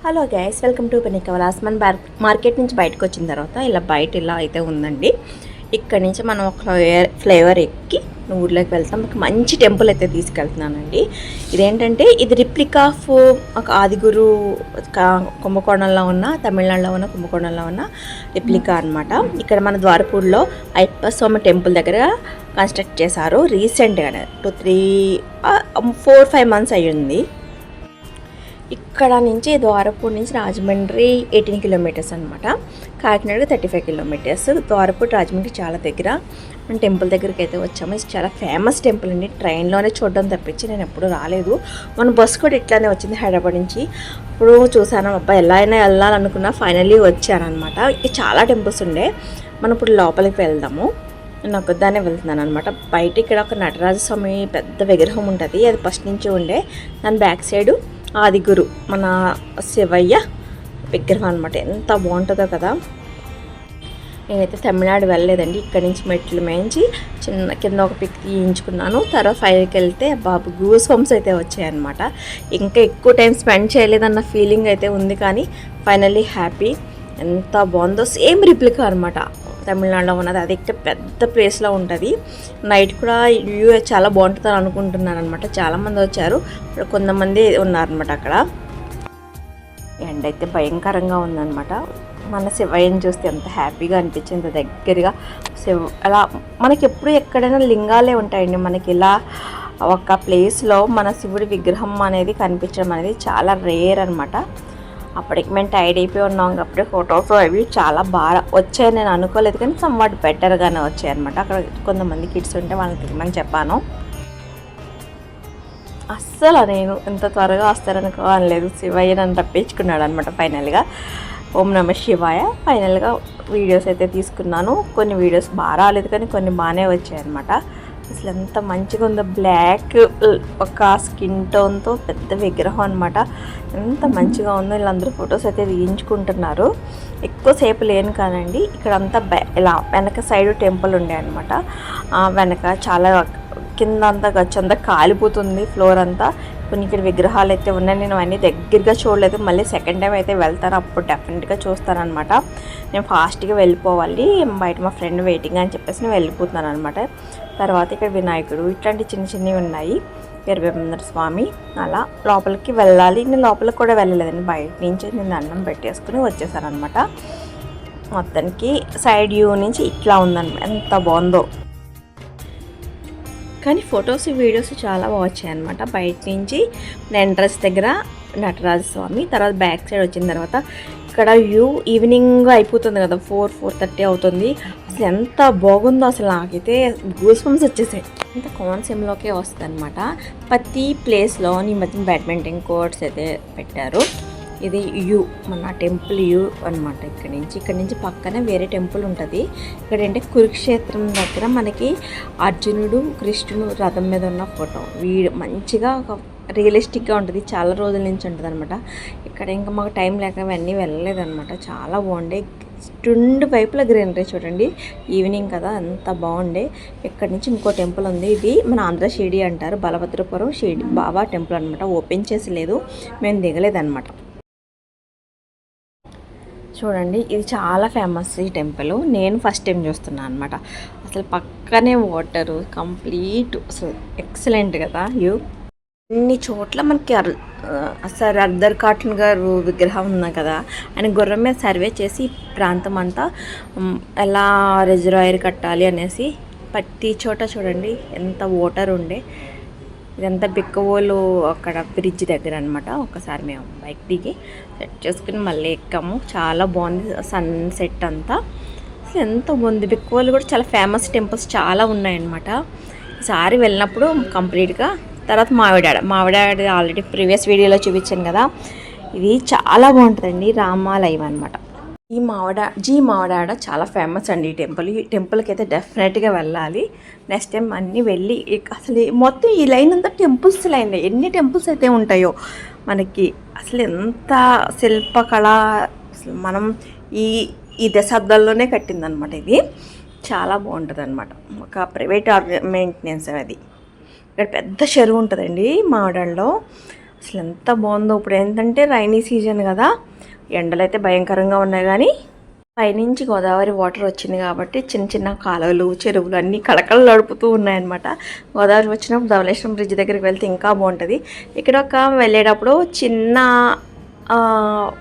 Hello guys, welcome to Penika Vilas. మన market నుంచి బయటకు వచ్చిన తర్వాత ఇలా అయితే ఉందండి. ఇక్కడ నుంచి మనం ఒక ఫ్లేవర్ ఎక్కి ఊర్లోకి వెళ్తాం. ఒక మంచి టెంపుల్ అయితే తీసుకెళ్తున్నానండి. ఇదేంటంటే ఇది రిప్లికా ఆఫ్ ఒక ఆదిగురు కుంభకోణంలో ఉన్న, తమిళనాడులో ఉన్న కుంభకోణంలో ఉన్న రిప్లికా అనమాట. ఇక్కడ మన ద్వారపూర్లో అయ్యప్ప స్వామి టెంపుల్ దగ్గర కన్స్ట్రక్ట్ చేశారు రీసెంట్గానే. 4-5 మంత్స్ అయ్యింది. ఇక్కడ నుంచి ద్వారపూర్ నుంచి రాజమండ్రి 18 కిలోమీటర్స్ అనమాట. కాకినాడ 35 కిలోమీటర్స్. ద్వారపూర్ రాజమండ్రి చాలా దగ్గర. మనం టెంపుల్ దగ్గరికి అయితే వచ్చాము. ఇది చాలా ఫేమస్ టెంపుల్ అండి. ట్రైన్లోనే చూడడం తప్పించి నేను ఎప్పుడు రాలేదు. మన బస్సు కూడా ఇట్లానే వచ్చింది హైదరాబాద్ నుంచి. ఇప్పుడు చూసాను, అబ్బాయి ఎలా అయినా వెళ్ళాలనుకున్నా ఫైనల్లీ వచ్చానమాట. ఇక్కడ చాలా టెంపుల్స్ ఉండే. మనం ఇప్పుడు లోపలికి వెళ్దాము. నేను ఒక్కదాన్నే వెళ్తున్నాను అనమాట. బయట ఇక్కడ ఒక నటరాజస్వామి పెద్ద విగ్రహం ఉంటుంది. అది ఫస్ట్ నుంచి ఉండే. దాని బ్యాక్ సైడు ఆదిగురు మన శివయ్య విగ్రహం అనమాట. ఎంత బాగుంటుందో కదా. నేనైతే తమిళనాడు వెళ్ళలేదండి. ఇక్కడి నుంచి మెట్లు మేయించి కింద ఒక పిక్ తీయించుకున్నాను. తర్వాత 5కి వెళ్తే బాబు గూస్ బంప్స్ అయితే వచ్చాయన్నమాట. ఇంకా ఎక్కువ టైం స్పెండ్ చేయలేదన్న ఫీలింగ్ అయితే ఉంది, కానీ ఫైనల్లీ హ్యాపీ. ఎంత బాగుందో. సేమ్ రిప్లికా అనమాట. తమిళనాడులో ఉన్నది. అది ఇక్కడ పెద్ద ప్లేస్లో ఉంటుంది. నైట్ కూడా వ్యూ చాలా బాగుంటుందని అనుకుంటున్నాను అనమాట. చాలామంది వచ్చారు. కొంతమంది ఉన్నారనమాట అక్కడ. ఎండ అయితే భయంకరంగా ఉందన్నమాట. మన శివయ్యని చూస్తే ఎంత హ్యాపీగా అనిపించింది. దగ్గరగా అలా మనకి ఎప్పుడు ఎక్కడైనా లింగాలే ఉంటాయండి. మనకి ఇలా ఒక ప్లేస్లో మన శివుడి విగ్రహం అనేది కనిపించడం అనేది చాలా రేర్ అనమాట. అప్పటికి మేము టైడ్ అయిపోయి ఉన్నాం. అప్పుడే ఫొటోస్ అవి చాలా బాగా వచ్చాయి. నేను అనుకోలేదు, కానీ సమ్వాట్ బెటర్గానే వచ్చాయి అనమాట. అక్కడ కొంతమంది కిడ్స్ ఉంటే వాళ్ళని తిరగమని చెప్పాను. అస్సలు నేను ఇంత త్వరగా వస్తారనుకోలేదు. శివయ్య నన్ను రప్పించుకున్నాడు అనమాట. ఫైనల్గా ఓం నమ శివాయ. ఫైనల్గా వీడియోస్ అయితే తీసుకున్నాను. కొన్ని వీడియోస్ బాగా రాలేదు, కానీ కొన్ని బాగానే వచ్చాయి అనమాట. అసలు ఎంత మంచిగా ఉందో. బ్లాక్ ఒక స్కిన్ టోన్తో పెద్ద విగ్రహం అనమాట. ఎంత మంచిగా ఉందో. వీళ్ళందరూ ఫొటోస్ అయితే తీయించుకుంటున్నారు. ఎక్కువసేపు లేను కానండి. ఇక్కడంతా ఇలా వెనక సైడ్ టెంపుల్ ఉండే అనమాట. వెనక చాలా కింద అంతా గచ్చంతా కాలిపోతుంది ఫ్లోర్ అంతా. కొన్ని ఇక్కడ విగ్రహాలు అయితే ఉన్నాయి. నేను అన్నీ దగ్గరగా చూడలేదు. మళ్ళీ సెకండ్ టైం అయితే వెళ్తాను, అప్పుడు డెఫినెట్గా చూస్తానమాట. నేను ఫాస్ట్గా వెళ్ళిపోవాలి, బయట మా ఫ్రెండ్ వెయిటింగ్ అని చెప్పేసి నేను వెళ్ళిపోతున్నాను అనమాట. తర్వాత ఇక్కడ వినాయకుడు ఇట్లాంటి చిన్న చిన్నవి ఉన్నాయి. వీరభద్ర స్వామి. అలా లోపలికి వెళ్ళాలి. నేను లోపలికి కూడా వెళ్ళలేదండి. బయట నుంచి నేను దండం పెట్టేసుకుని వచ్చేసాను అనమాట. మొత్తానికి సైడ్ వ్యూ నుంచి ఇట్లా ఉందన్నమాట. ఎంత బాగుందో. కానీ ఫొటోస్ వీడియోస్ చాలా బాగా వచ్చాయి అనమాట. బయట నుంచి ఎంట్రన్స్ దగ్గర నటరాజస్వామి. తర్వాత బ్యాక్ సైడ్ వచ్చిన తర్వాత ఇక్కడ వ్యూ ఈవినింగ్ అయిపోతుంది కదా, 4-4:30 అవుతుంది. అసలు ఎంత బాగుందో. అసలు నాకైతే గూస్ బంప్స్ వచ్చేసాయి. అంత కోనసీమలోకే వస్తుంది అనమాట. ప్రతి ప్లేస్లో ఈ మధ్య బ్యాడ్మింటన్ కోర్ట్స్ అయితే పెట్టారు. ఇది యూ మన టెంపుల్ యూ అనమాట. ఇక్కడ నుంచి పక్కనే వేరే టెంపుల్ ఉంటుంది. ఇక్కడ అంటే కురుక్షేత్రం దగ్గర మనకి అర్జునుడు కృష్ణుడు రథం మీద ఉన్న ఫోటో. మంచిగా ఒక రియలిస్టిక్గా ఉంటుంది. చాలా రోజుల నుంచి ఉంటుంది అనమాట. ఇక్కడ ఇంకా మాకు టైం లేక అవన్నీ వెళ్ళలేదన్నమాట. చాలా బాగుండే. 2 వైపుల గ్రీనరీ చూడండి. ఈవినింగ్ కదా, ఎంత బాగుండే. ఇక్కడ నుంచి ఇంకో టెంపుల్ ఉంది. ఇది మన ఆంధ్ర షిరిడి అంటారు. బలభద్రపురం షిరిడి బాబా టెంపుల్ అనమాట. ఓపెన్ చేసి లేదు, మేము దిగలేదన్నమాట. చూడండి, ఇది చాలా ఫేమస్ ఈ టెంపుల్. నేను ఫస్ట్ టైం చూస్తున్నాను అనమాట. అసలు పక్కనే వాటరు కంప్లీట్. అసలు ఎక్సలెంట్ కదా వ్యూ. అన్ని చోట్ల మనకి సార్ అర్దర్ కాటన్ గారు విగ్రహం ఉన్నా కదా, ఆయన గుర్రం మీద సర్వే చేసి ప్రాంతం అంతా ఎలా రిజర్వాయర్ కట్టాలి అనేసి ప్రతి చోట చూడండి ఎంత వాటర్ ఉండే. ఇదంతా బిక్కవోలు అక్కడ బ్రిడ్జ్ దగ్గర అనమాట. ఒకసారి మేము బైక్ దిగి సెట్ చేసుకుని మళ్ళీ ఎక్కాము. చాలా బాగుంది సన్సెట్ అంతా. అసలు ఎంత బాగుంది. బిక్కవోలు కూడా చాలా ఫేమస్ టెంపుల్స్ చాలా ఉన్నాయన్నమాట. ఈసారి వెళ్ళినప్పుడు కంప్లీట్గా. తర్వాత మావిడాడ ఆల్రెడీ ప్రీవియస్ వీడియోలో చూపించాను కదా. ఇది చాలా బాగుంటుందండి. రామాలయం అనమాట. మావిడాడ చాలా ఫేమస్ అండి ఈ టెంపుల్కి అయితే డెఫినెట్గా వెళ్ళాలి. నెక్స్ట్ టైం అన్నీ వెళ్ళి అసలు మొత్తం ఈ లైన్ అంతా టెంపుల్స్ లైన్. ఎన్ని టెంపుల్స్ అయితే ఉంటాయో మనకి. అసలు ఎంత శిల్పకళ. అసలు మనం ఈ దశాబ్దాల్లోనే కట్టిందనమాట. ఇది చాలా బాగుంటుంది అనమాట. ఒక ప్రైవేట్ మెయింటెనెన్స్ అది. ఇక్కడ పెద్ద చెరువు ఉంటుందండి మావిడాడలో. అసలు ఎంత బాగుందో. ఇప్పుడు ఏంటంటే రైనీ సీజన్ కదా, ఎండలు అయితే భయంకరంగా ఉన్నాయి, కానీ పైనుంచి గోదావరి వాటర్ వచ్చింది కాబట్టి చిన్న చిన్న కాలువలు చెరువులు అన్నీ కళకళ నడుపుతూ ఉన్నాయన్నమాట. గోదావరి వచ్చినప్పుడు ధవళేశ్వరం బ్రిడ్జ్ దగ్గరికి వెళ్తే ఇంకా బాగుంటుంది. ఇక్కడ వెళ్ళేటప్పుడు చిన్న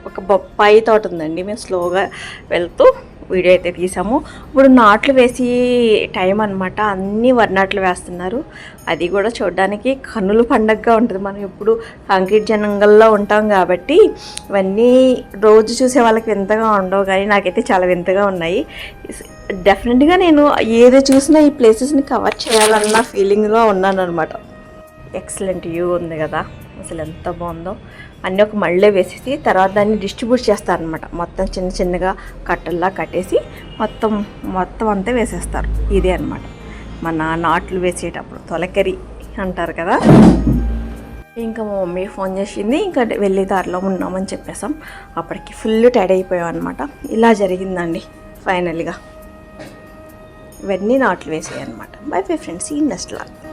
ఒక బొప్పాయి తోట ఉందండి. మేము స్లోగా వెళ్తూ వీడియో అయితే తీసాము. ఇప్పుడు నాట్లు వేసి టైం అనమాట, అన్నీ వరి నాట్లు వేస్తున్నారు. అది కూడా చూడడానికి కన్నుల పండగగా ఉంటుంది. మనం ఎప్పుడు కాంక్రీట్ జంగల్లో ఉంటాం కాబట్టి ఇవన్నీ రోజు చూసే వాళ్ళకి వింతగా ఉండవు, కానీ నాకైతే చాలా వింతగా ఉన్నాయి. డెఫినెట్గా నేను ఏది చూసినా ఈ ప్లేసెస్ని కవర్ చేయాలన్న ఫీలింగ్లో ఉన్నాను అనమాట. ఎక్సలెంట్ వ్యూ ఉంది కదా, అసలు ఎంత బాగుందో. అన్నీ ఒక మళ్ళీ వేసేసి తర్వాత దాన్ని డిస్ట్రిబ్యూట్ చేస్తారనమాట. మొత్తం చిన్న చిన్నగా కట్టల్లా కట్టేసి మొత్తం అంతా వేసేస్తారు. ఇదే అనమాట మన నాట్లు వేసేటప్పుడు తొలకరి అంటారు కదా. ఇంకా మా మమ్మీ ఫోన్ చేసింది, ఇంకా వెళ్ళే దారిలో ఉన్నామని చెప్పేసాం. అప్పటికి ఫుల్ టైర్డ్ అయిపోయాం అనమాట. ఇలా జరిగిందండి ఫైనల్గా. ఇవన్నీ నాట్లు వేసాయి అనమాట. బై బై ఫ్రెండ్స్, ఈ నెక్స్ట్ లాగా.